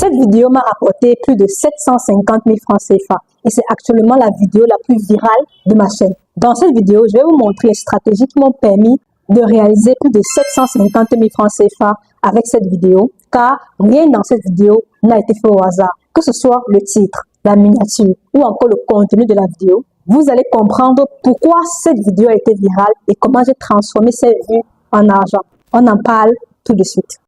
Cette vidéo m'a rapporté plus de 750 000 francs CFA et c'est actuellement la vidéo la plus virale de ma chaîne. Dans cette vidéo, je vais vous montrer les stratégies qui m'ont permis de réaliser plus de 750 000 francs CFA avec cette vidéo, car rien dans cette vidéo n'a été fait au hasard. Que ce soit le titre, la miniature ou encore le contenu de la vidéo, vous allez comprendre pourquoi cette vidéo a été virale et comment j'ai transformé ces vues en argent. On en parle tout de suite.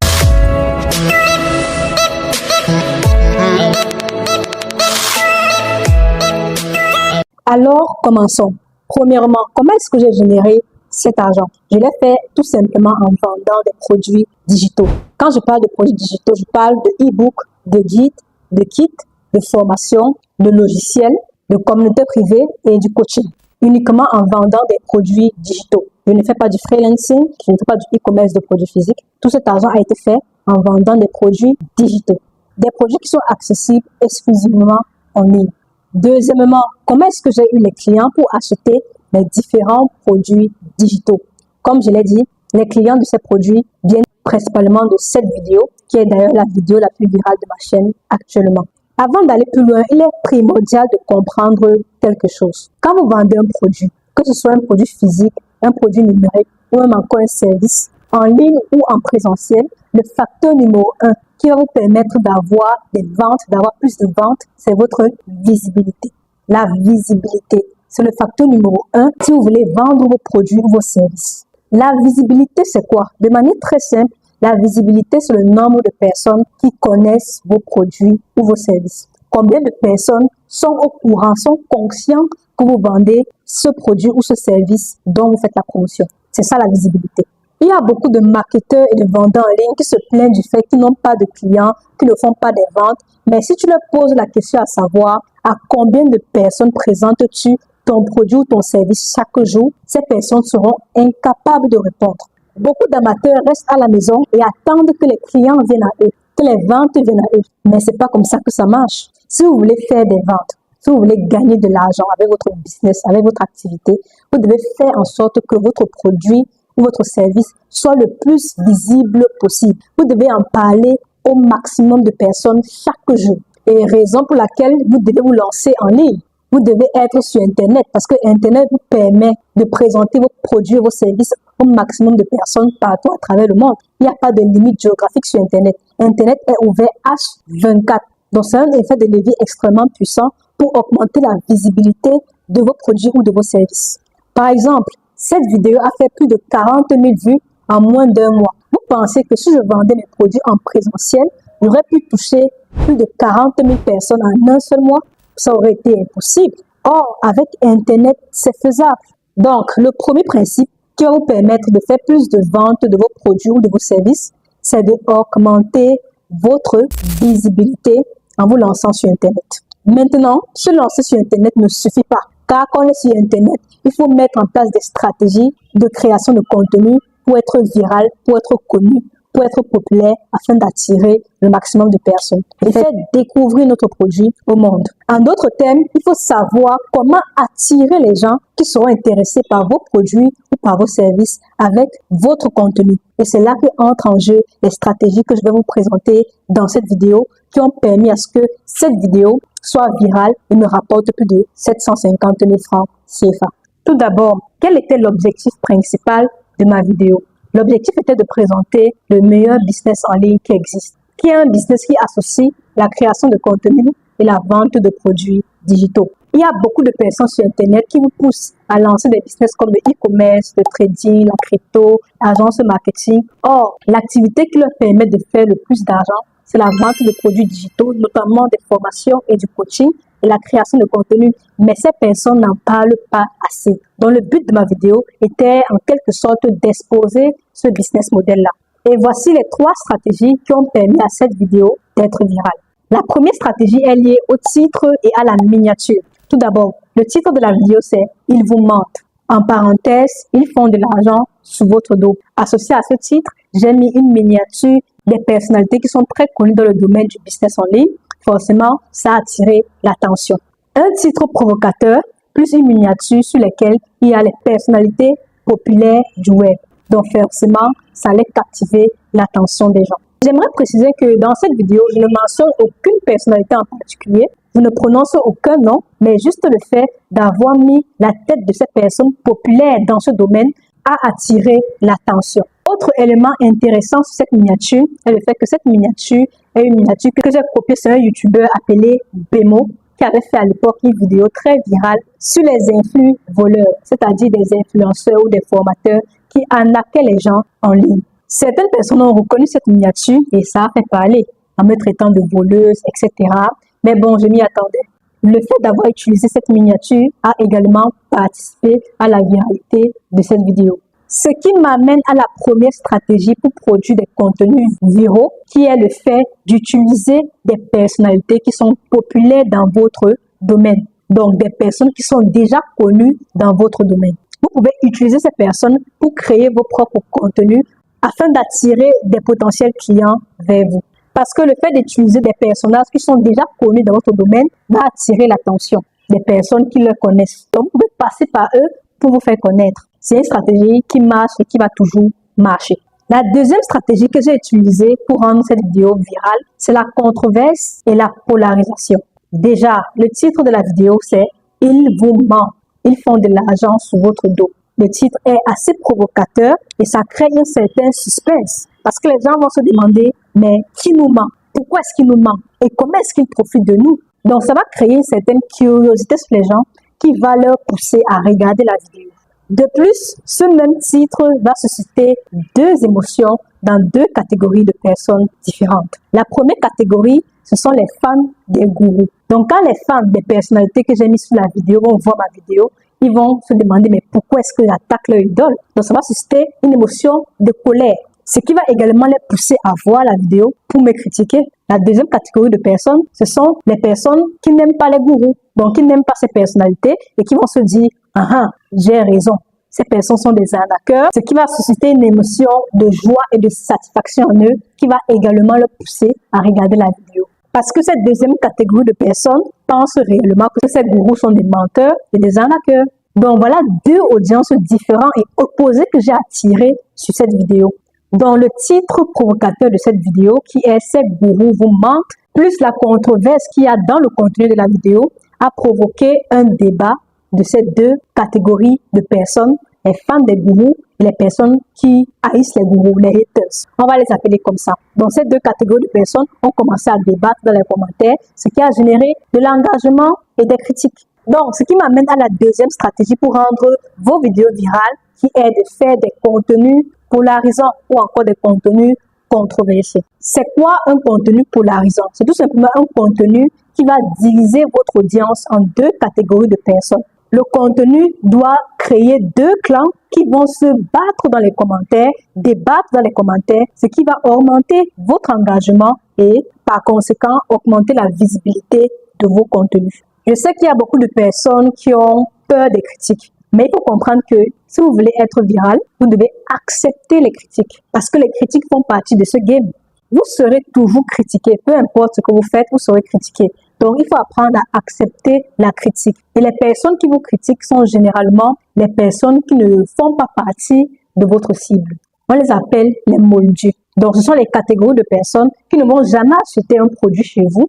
Alors, commençons. Premièrement, comment est-ce que j'ai généré cet argent? Je l'ai fait tout simplement en vendant des produits digitaux. Quand je parle de produits digitaux, je parle de e-book, de guides, de kits, de formation, de logiciels, de communauté privée et du coaching. Uniquement en vendant des produits digitaux. Je ne fais pas du freelancing, je ne fais pas du e-commerce de produits physiques. Tout cet argent a été fait en vendant des produits digitaux. Des produits qui sont accessibles exclusivement en ligne. Deuxièmement, comment est-ce que j'ai eu les clients pour acheter les différents produits digitaux? Comme je l'ai dit, les clients de ces produits viennent principalement de cette vidéo, qui est d'ailleurs la vidéo la plus virale de ma chaîne actuellement. Avant d'aller plus loin, il est primordial de comprendre quelque chose. Quand vous vendez un produit, que ce soit un produit physique, un produit numérique ou même encore un service, en ligne ou en présentiel, le facteur numéro 1 qui va vous permettre d'avoir des ventes, d'avoir plus de ventes, c'est votre visibilité. La visibilité, c'est le facteur numéro 1 si vous voulez vendre vos produits ou vos services. La visibilité, c'est quoi? De manière très simple, la visibilité, c'est le nombre de personnes qui connaissent vos produits ou vos services. Combien de personnes sont au courant, sont conscientes que vous vendez ce produit ou ce service dont vous faites la promotion? C'est ça la visibilité. Il y a beaucoup de marketeurs et de vendeurs en ligne qui se plaignent du fait qu'ils n'ont pas de clients, qui ne font pas des ventes. Mais si tu leur poses la question à savoir à combien de personnes présentes-tu ton produit ou ton service chaque jour, ces personnes seront incapables de répondre. Beaucoup d'amateurs restent à la maison et attendent que les clients viennent à eux, que les ventes viennent à eux. Mais c'est pas comme ça que ça marche. Si vous voulez faire des ventes, si vous voulez gagner de l'argent avec votre business, avec votre activité, vous devez faire en sorte que votre produit ou votre service soit le plus visible possible. Vous devez en parler au maximum de personnes chaque jour. Et raison pour laquelle vous devez vous lancer en ligne. Vous devez être sur Internet parce que Internet vous permet de présenter vos produits et vos services au maximum de personnes partout à travers le monde. Il n'y a pas de limite géographique sur Internet. Internet est ouvert H24. Donc, c'est un effet de levier extrêmement puissant pour augmenter la visibilité de vos produits ou de vos services. Par exemple, cette vidéo a fait plus de 40 000 vues en moins d'un mois. Vous pensez que si je vendais mes produits en présentiel, j'aurais pu toucher plus de 40 000 personnes en un seul mois? Ça aurait été impossible. Or, avec Internet, c'est faisable. Donc, le premier principe qui va vous permettre de faire plus de ventes de vos produits ou de vos services, c'est d'augmenter votre visibilité en vous lançant sur Internet. Maintenant, se lancer sur Internet ne suffit pas. Car quand on est sur Internet, il faut mettre en place des stratégies de création de contenu pour être viral, pour être connu, pour être populaire, afin d'attirer le maximum de personnes et faire découvrir notre produit au monde. En d'autres termes, il faut savoir comment attirer les gens qui seront intéressés par vos produits ou par vos services avec votre contenu. Et c'est là que entrent en jeu les stratégies que je vais vous présenter dans cette vidéo qui ont permis à ce que cette vidéo soit virale et me rapporte plus de 750 000 francs CFA. Tout d'abord, quel était l'objectif principal de ma vidéo? L'objectif était de présenter le meilleur business en ligne qui existe, qui est un business qui associe la création de contenu et la vente de produits digitaux. Il y a beaucoup de personnes sur Internet qui vous poussent à lancer des business comme le e-commerce, le trading, la crypto, l'agence marketing. Or, l'activité qui leur permet de faire le plus d'argent, c'est la vente de produits digitaux, notamment des formations et du coaching et la création de contenu. Mais ces personnes n'en parlent pas assez. Donc, le but de ma vidéo était en quelque sorte d'exposer ce business model-là. Et voici les 3 stratégies qui ont permis à cette vidéo d'être virale. La première stratégie est liée au titre et à la miniature. Tout d'abord, le titre de la vidéo, c'est « Ils vous mentent ». En parenthèse, ils font de l'argent sous votre dos. Associé à ce titre, j'ai mis une miniature des personnalités qui sont très connues dans le domaine du business en ligne. Forcément, ça a attiré l'attention. Un titre provocateur, plus une miniature sur laquelle il y a les personnalités populaires du web. Donc forcément, ça allait captiver l'attention des gens. J'aimerais préciser que dans cette vidéo, je ne mentionne aucune personnalité en particulier, je ne prononce aucun nom, mais juste le fait d'avoir mis la tête de cette personne populaire dans ce domaine a attiré l'attention. Autre élément intéressant sur cette miniature est le fait que cette miniature est une miniature que j'ai copiée sur un YouTuber appelé Bemo, qui avait fait à l'époque une vidéo très virale sur les influx voleurs, c'est-à-dire des influenceurs ou des formateurs qui arnaquaient les gens en ligne. Certaines personnes ont reconnu cette miniature et ça a fait parler en me traitant de voleuse, etc. Mais bon, je m'y attendais. Le fait d'avoir utilisé cette miniature a également participé à la viralité de cette vidéo. Ce qui m'amène à la première stratégie pour produire des contenus viraux, qui est le fait d'utiliser des personnalités qui sont populaires dans votre domaine. Donc, des personnes qui sont déjà connues dans votre domaine. Vous pouvez utiliser ces personnes pour créer vos propres contenus afin d'attirer des potentiels clients vers vous. Parce que le fait d'utiliser des personnages qui sont déjà connus dans votre domaine va attirer l'attention des personnes qui le connaissent. Donc, vous pouvez passer par eux pour vous faire connaître. C'est une stratégie qui marche et qui va toujours marcher. La deuxième stratégie que j'ai utilisée pour rendre cette vidéo virale, c'est la controverse et la polarisation. Déjà, le titre de la vidéo, c'est « Ils vous mentent, ils font de l'argent sur votre dos ». Le titre est assez provocateur et ça crée un certain suspense parce que les gens vont se demander « Mais qui nous ment? Pourquoi est-ce qu'il nous ment? Et comment est-ce qu'il profite de nous ?» Donc, ça va créer une certaine curiosité sur les gens qui va leur pousser à regarder la vidéo. De plus, ce même titre va susciter deux émotions dans deux catégories de personnes différentes. La première catégorie, ce sont les fans des gourous. Donc, quand les fans des personnalités que j'ai mis sur la vidéo vont voir ma vidéo, ils vont se demander, mais pourquoi est-ce qu'ils attaquent leur idole? Donc, ça va susciter une émotion de colère, ce qui va également les pousser à voir la vidéo pour me critiquer. La deuxième catégorie de personnes, ce sont les personnes qui n'aiment pas les gourous, donc qui n'aiment pas ces personnalités et qui vont se dire « Ah, j'ai raison, ces personnes sont des arnaqueurs », ce qui va susciter une émotion de joie et de satisfaction en eux qui va également les pousser à regarder la vidéo. Parce que cette deuxième catégorie de personnes pense réellement que ces gourous sont des menteurs et des arnaqueurs. Donc voilà deux audiences différentes et opposées que j'ai attirées sur cette vidéo. Dans le titre provocateur de cette vidéo, qui est « Ces gourous vous mentent », plus la controverse qu'il y a dans le contenu de la vidéo, a provoqué un débat de ces deux catégories de personnes, les fans des gourous et les personnes qui haïssent les gourous, les haters. On va les appeler comme ça. Donc ces deux catégories de personnes ont commencé à débattre dans les commentaires, ce qui a généré de l'engagement et des critiques. Donc, ce qui m'amène à la deuxième stratégie pour rendre vos vidéos virales, qui est de faire des contenus polarisants ou encore des contenus controversés. C'est quoi un contenu polarisant? C'est tout simplement un contenu qui va diviser votre audience en deux catégories de personnes. Le contenu doit créer deux clans qui vont se battre dans les commentaires, débattre dans les commentaires, ce qui va augmenter votre engagement et par conséquent augmenter la visibilité de vos contenus. Je sais qu'il y a beaucoup de personnes qui ont peur des critiques, mais il faut comprendre que si vous voulez être viral, vous devez accepter les critiques parce que les critiques font partie de ce game. Vous serez toujours critiqué, peu importe ce que vous faites, vous serez critiqué. Donc, il faut apprendre à accepter la critique. Et les personnes qui vous critiquent sont généralement les personnes qui ne font pas partie de votre cible. On les appelle les moldus. Donc, ce sont les catégories de personnes qui ne vont jamais acheter un produit chez vous,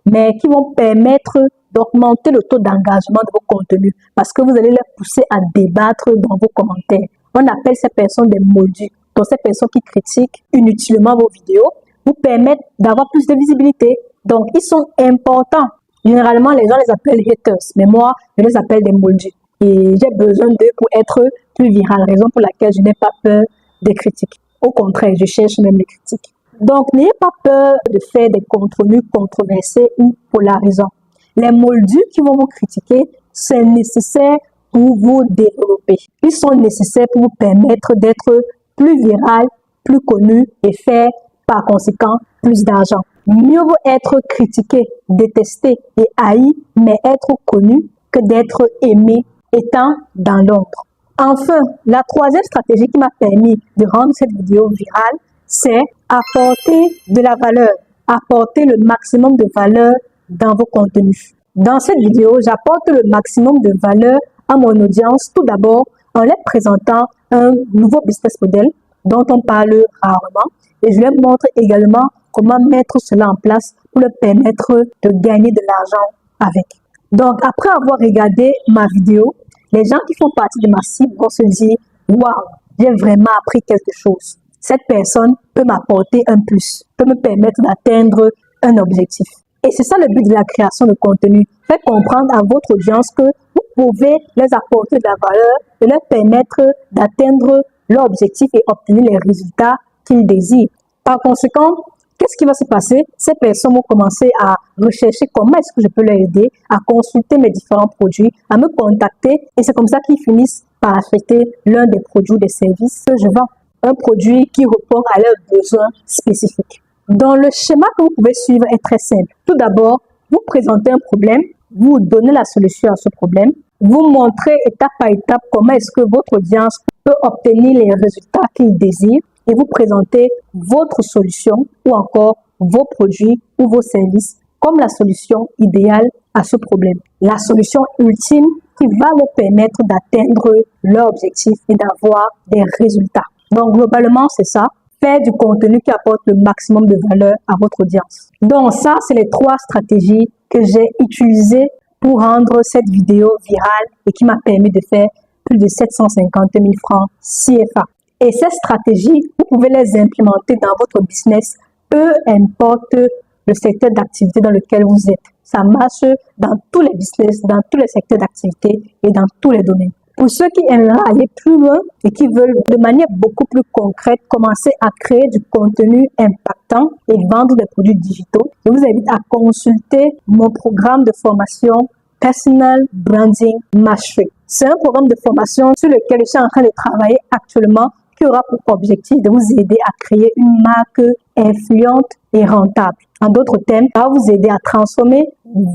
mais qui vont permettre d'augmenter le taux d'engagement de vos contenus parce que vous allez les pousser à débattre dans vos commentaires. On appelle ces personnes des moldus. Donc, ces personnes qui critiquent inutilement vos vidéos vous permettent d'avoir plus de visibilité. Donc, ils sont importants. Généralement, les gens les appellent haters, mais moi, je les appelle des moldus. Et j'ai besoin d'eux pour être plus viral, raison pour laquelle je n'ai pas peur des critiques. Au contraire, je cherche même les critiques. Donc, n'ayez pas peur de faire des contenus controversés ou polarisants. Les moldus qui vont vous critiquer, c'est nécessaire pour vous développer. Ils sont nécessaires pour vous permettre d'être plus viral, plus connu et faire par conséquent plus d'argent. Mieux vaut être critiqué, détesté et haï, mais être connu que d'être aimé étant dans l'ombre. Enfin, la troisième stratégie qui m'a permis de rendre cette vidéo virale, c'est apporter de la valeur, apporter le maximum de valeur dans vos contenus. Dans cette vidéo, j'apporte le maximum de valeur à mon audience, tout d'abord en leur présentant un nouveau business model, dont on parle rarement. Et je leur montre également comment mettre cela en place pour leur permettre de gagner de l'argent avec. Donc, après avoir regardé ma vidéo, les gens qui font partie de ma cible vont se dire « Waouh, j'ai vraiment appris quelque chose. Cette personne peut m'apporter un plus, peut me permettre d'atteindre un objectif. » Et c'est ça le but de la création de contenu. Faire comprendre à votre audience que vous pouvez les apporter de la valeur et leur permettre d'atteindre leur objectif et obtenir les résultats qu'ils désirent. Par conséquent, qu'est-ce qui va se passer? Ces personnes vont commencer à rechercher comment est-ce que je peux leur aider, à consulter mes différents produits, à me contacter et c'est comme ça qu'ils finissent par acheter l'un des produits ou des services que je vends. Un produit qui répond à leurs besoins spécifiques. Donc, le schéma que vous pouvez suivre est très simple. Tout d'abord, vous présentez un problème, vous donnez la solution à ce problème, vous montrez étape par étape comment est-ce que votre audience peut obtenir les résultats qu'il désire et vous présentez votre solution ou encore vos produits ou vos services comme la solution idéale à ce problème. La solution ultime qui va leur permettre d'atteindre leur objectif et d'avoir des résultats. Donc, globalement, c'est ça. Faire du contenu qui apporte le maximum de valeur à votre audience. Donc, ça, c'est les 3 stratégies que j'ai utilisées pour rendre cette vidéo virale et qui m'a permis de faire plus de 750 000 francs CFA. Et ces stratégies, vous pouvez les implémenter dans votre business, peu importe le secteur d'activité dans lequel vous êtes. Ça marche dans tous les business, dans tous les secteurs d'activité et dans tous les domaines. Pour ceux qui aimeraient aller plus loin et qui veulent de manière beaucoup plus concrète commencer à créer du contenu impactant et vendre des produits digitaux, je vous invite à consulter mon programme de formation Personal Branding Mastery. C'est un programme de formation sur lequel je suis en train de travailler actuellement qui aura pour objectif de vous aider à créer une marque influente et rentable. En d'autres termes, ça va vous aider à transformer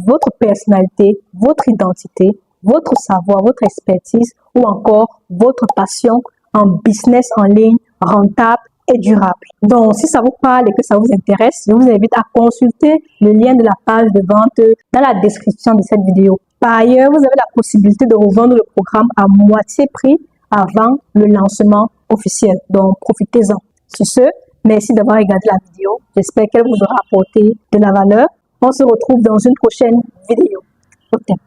votre personnalité, votre identité, votre savoir, votre expertise ou encore votre passion en business en ligne rentable et durable. Donc, si ça vous parle et que ça vous intéresse, je vous invite à consulter le lien de la page de vente dans la description de cette vidéo. Par ailleurs, vous avez la possibilité de revendre le programme à moitié prix avant le lancement officiel. Donc, profitez-en. Sur ce, merci d'avoir regardé la vidéo. J'espère qu'elle vous aura apporté de la valeur. On se retrouve dans une prochaine vidéo. Au revoir.